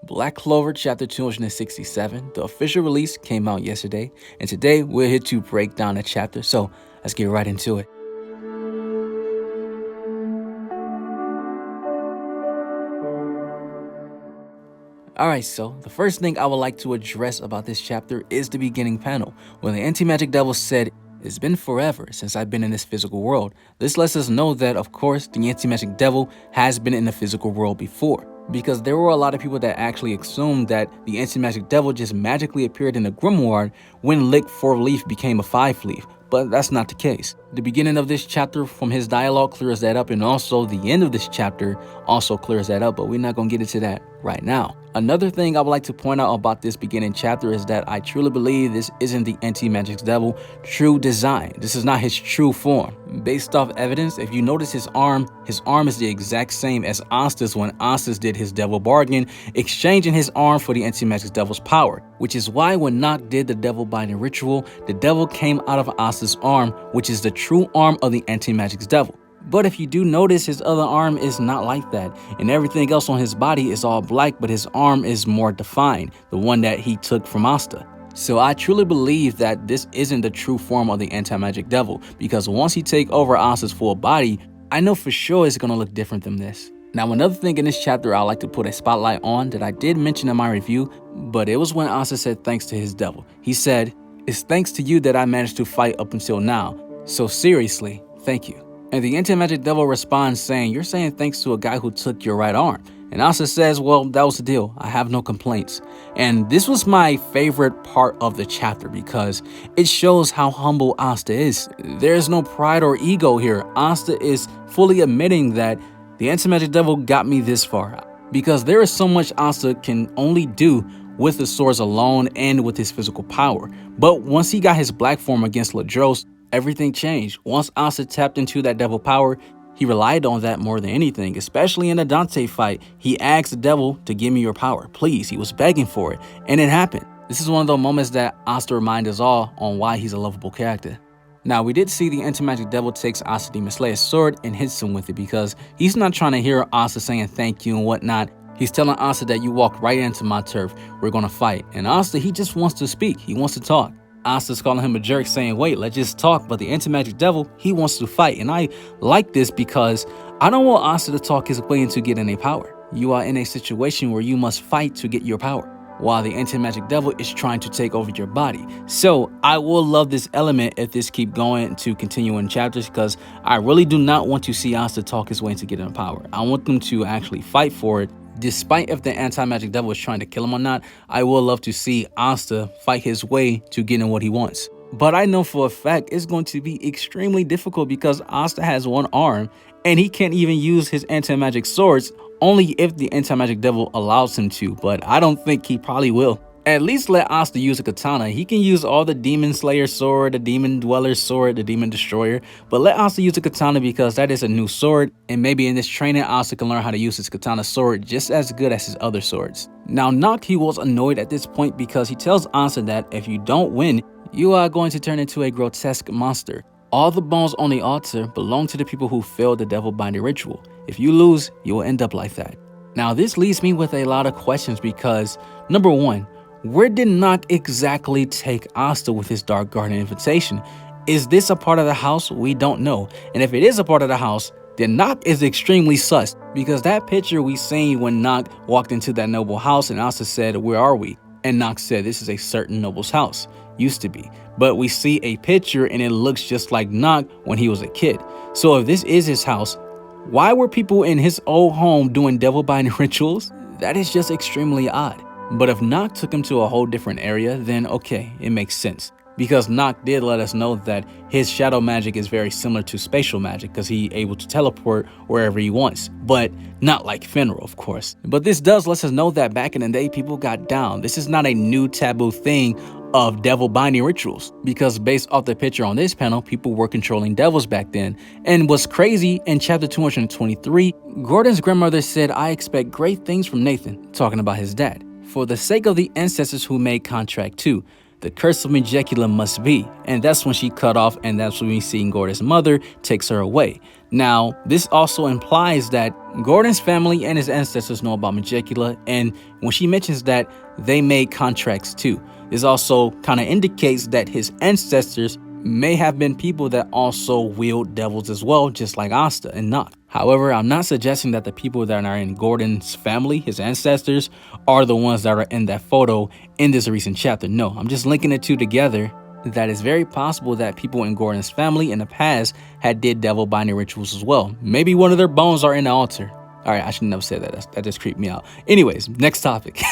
Black Clover Chapter 267, the official release came out yesterday, and today we're here to break down the chapter, so let's get right into it. Alright, so the first thing I would like to address about this chapter is the beginning panel, where the anti-magic devil said, "It's been forever since I've been in this physical world." This lets us know that, of course, the anti-magic devil has been in the physical world before, because there were a lot of people that actually assumed that the anti-magic devil just magically appeared in the grimoire when Lick 4 Leaf became a 5 Leaf. But that's not the case. The beginning of this chapter from his dialogue clears that up, and also the end of this chapter also clears that up, but we're not going to get into that right now. Another thing I would like to point out about this beginning chapter is that I truly believe this isn't the anti-magic devil true design. This is not his true form. Based off evidence, if you notice his arm is the exact same as Asta's when Asta did his devil bargain, exchanging his arm for the anti-magic devil's power, which is why when Nacht did the devil binding ritual, the devil came out of Asta's arm, which is the true arm of the anti-magic's devil. But if you do notice, his other arm is not like that, and everything else on his body is all black, but his arm is more defined, the one that he took from Asta. So I truly believe that this isn't the true form of the anti-magic devil, because once he take over Asta's full body, I know for sure it's gonna look different than this. Now, another thing in this chapter I like to put a spotlight on that I did mention in my review, but it was when Asta said thanks to his devil. He said, "It's thanks to you that I managed to fight up until now, so seriously, thank you." And the anti-magic devil responds saying, "You're saying thanks to a guy who took your right arm." And Asta says, "Well, that was the deal. I have no complaints." And this was my favorite part of the chapter because it shows how humble Asta is. There's no pride or ego here. Asta is fully admitting that the anti-magic devil got me this far, because there is so much Asta can only do with the swords alone and with his physical power. But once he got his black form against Ladros, everything changed. Once Asta tapped into that devil power, he relied on that more than anything, especially in the Dante fight. He asked the devil to give me your power, please. He was begging for it, and it happened. This is one of those moments that Asta reminds us all on why he's a lovable character. Now, we did see the anti-magic devil takes Asta Demon Slayer's sword and hits him with it because he's not trying to hear Asta saying thank you and whatnot. He's telling Asta that you walked right into my turf, we're gonna fight. And Asta, he just wants to speak, he wants to talk. Asta's calling him a jerk saying, wait, let's just talk, but the anti-magic devil, he wants to fight. And I like this because I don't want Asta to talk his way into getting a power. You are in a situation where you must fight to get your power, while the anti-magic devil is trying to take over your body. So I will love this element if this keep going to continue in chapters, because I really do not want to see Asta talk his way into getting power. I want them to actually fight for it. Despite if the anti-magic devil is trying to kill him or not, I will love to see Asta fight his way to getting what he wants. But I know for a fact it's going to be extremely difficult because Asta has one arm and he can't even use his anti-magic swords, only if the anti-magic devil allows him to, but I don't think he probably will. At least let Asta use a katana. He can use all the Demon Slayer sword, the Demon Dweller sword, the Demon Destroyer, but let Asta use a katana because that is a new sword, and maybe in this training Asta can learn how to use his katana sword just as good as his other swords. Now Nacht, he was annoyed at this point because he tells Asta that if you don't win, you are going to turn into a grotesque monster. All the bones on the altar belong to the people who failed the devil binding ritual. If you lose, you will end up like that. Now this leaves me with a lot of questions because, number one, where did Nacht exactly take Asta with his Dark Garden invitation? Is this a part of the house? We don't know. And if it is a part of the house, then Nacht is extremely sus, because that picture we seen when Nacht walked into that noble house and Asta said, where are we? And Nacht said, this is a certain noble's house. Used to be. But we see a picture and it looks just like Nacht when he was a kid. So if this is his house, why were people in his old home doing devil binding rituals? That is just extremely odd. But if Nacht took him to a whole different area, then okay, it makes sense. Because Nacht did let us know that his shadow magic is very similar to spatial magic because he's able to teleport wherever he wants. But not like Fenrir, of course. But this does let us know that back in the day, people got down. This is not a new taboo thing of devil binding rituals, because based off the picture on this panel, people were controlling devils back then. And what's crazy, in chapter 223, Gordon's grandmother said, I expect great things from Nathan, talking about his dad, for the sake of the ancestors who made contract 2. the curse of Magicula must be. And that's when she cut off, and that's when we see Gordon's mother takes her away. Now, this also implies that Gordon's family and his ancestors know about Magicula, and when she mentions that, they made contracts too. This also kind of indicates that his ancestors may have been people that also wield devils as well, just like Asta and Nacht. However, I'm not suggesting that the people that are in Gordon's family, his ancestors, are the ones that are in that photo in this recent chapter. No, I'm just linking the two together. That it's very possible that people in Gordon's family in the past had did devil binding rituals as well. Maybe one of their bones are in the altar. All right, I should never say that. That just creeped me out. Anyways, next topic.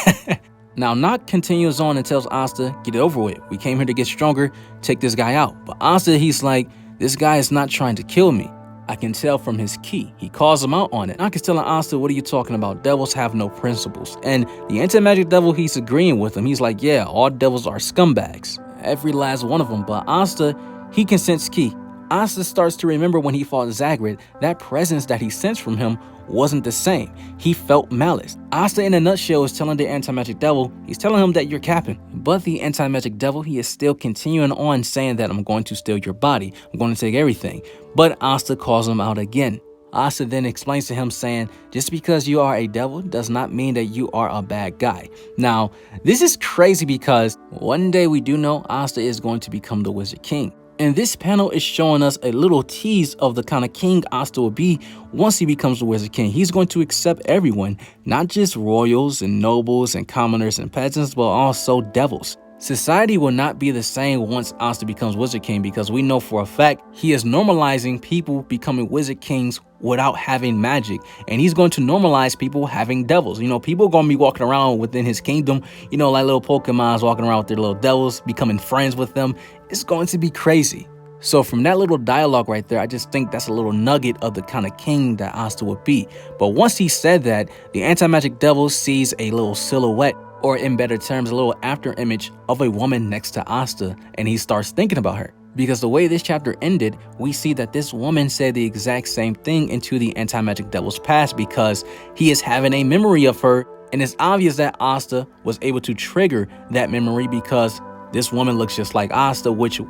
Now, Nacht continues on and tells Asta, get it over with. We came here to get stronger, take this guy out. But Asta, he's like, this guy is not trying to kill me. I can tell from his key. He calls him out on it. Nacht is telling Asta, what are you talking about? Devils have no principles. And the anti-magic devil, he's agreeing with him. He's like, yeah, all devils are scumbags. Every last one of them. But Asta, he can sense key. Asta starts to remember when he fought Zagreus, that presence that he sensed from him wasn't the same. He felt malice. Asta, in a nutshell, is telling the anti-magic devil, he's telling him that you're capping. But the anti-magic devil, he is still continuing on saying that I'm going to steal your body. I'm going to take everything. But Asta calls him out again. Asta then explains to him saying, just because you are a devil does not mean that you are a bad guy. Now, this is crazy because one day we do know Asta is going to become the Wizard King. And this panel is showing us a little tease of the kind of king Asta will be once he becomes the Wizard King. He's going to accept everyone, not just royals and nobles and commoners and peasants, but also devils. Society will not be the same once Asta becomes Wizard King because we know for a fact he is normalizing people becoming Wizard Kings without having magic. And he's going to normalize people having devils. You know, people are going to be walking around within his kingdom, you know, like little Pokemons walking around with their little devils, becoming friends with them. It's going to be crazy. So from that little dialogue right there, I just think that's a little nugget of the kind of king that Asta would be. But once he said that, the anti-magic devil sees a little silhouette, or in better terms, a little after image of a woman next to Asta, and he starts thinking about her. Because the way this chapter ended, we see that this woman said the exact same thing into the anti-magic devil's past because he is having a memory of her, and it's obvious that Asta was able to trigger that memory because this woman looks just like Asta, which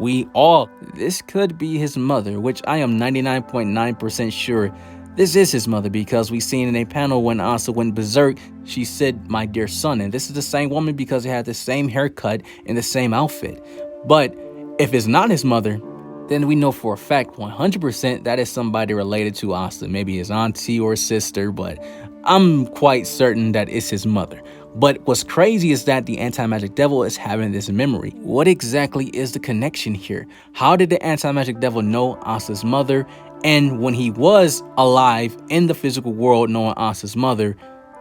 this could be his mother, which I am 99.9% sure this is his mother because we seen in a panel when Asta went berserk, she said, my dear son. And this is the same woman because they had the same haircut and the same outfit. But if it's not his mother, then we know for a fact 100% that is somebody related to Asta. Maybe his auntie or sister, but I'm quite certain that it's his mother. But what's crazy is that the anti-magic devil is having this memory. What exactly is the connection here? How did the anti-magic devil know Asta's mother? And when he was alive in the physical world knowing Asta's mother,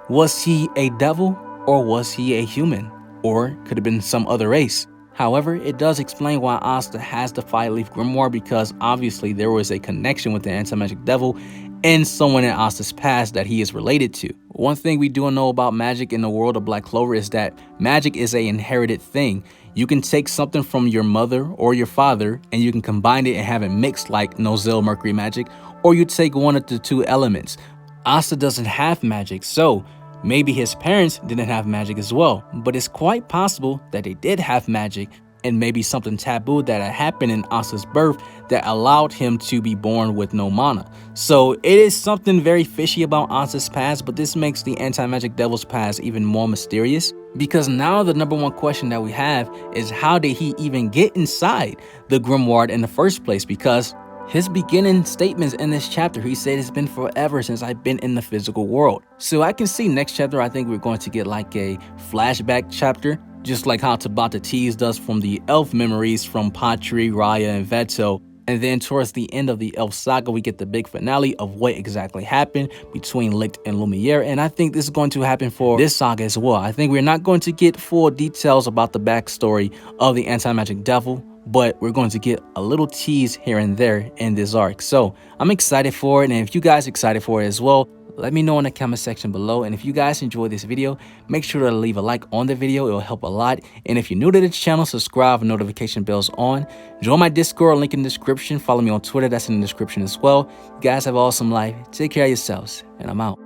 was he a devil or was he a human? Or could have been some other race? However, it does explain why Asta has the Five Leaf Grimoire because obviously there was a connection with the anti-magic devil and someone in Asta's past that he is related to. One thing we do know about magic in the world of Black Clover is that magic is an inherited thing. You can take something from your mother or your father and you can combine it and have it mixed like Nozel Mercury magic, or you take one of the two elements. Asta doesn't have magic, so maybe his parents didn't have magic as well, but it's quite possible that they did have magic and maybe something taboo that had happened in Asta's birth that allowed him to be born with no mana. So it is something very fishy about Asta's past, but this makes the anti-magic devil's past even more mysterious because now the number one question that we have is how did he even get inside the grimoire in the first place? Because his beginning statements in this chapter, he said it's been forever since I've been in the physical world. So I can see next chapter, I think we're going to get like a flashback chapter, just like how Tabata teased us from the elf memories from Patri, Raya, and Veto. And then towards the end of the elf saga, we get the big finale of what exactly happened between Licht and Lumiere. And I think this is going to happen for this saga as well. I think we're not going to get full details about the backstory of the anti-magic devil, but we're going to get a little tease here and there in this arc. So I'm excited for it, and if you guys are excited for it as well, let me know in the comment section below. And if you guys enjoyed this video, make sure to leave a like on the video. It'll help a lot. And if you're new to the channel, subscribe and notification bells on. Join my Discord, link in the description. Follow me on Twitter, that's in the description as well. You guys have an awesome life. Take care of yourselves, and I'm out.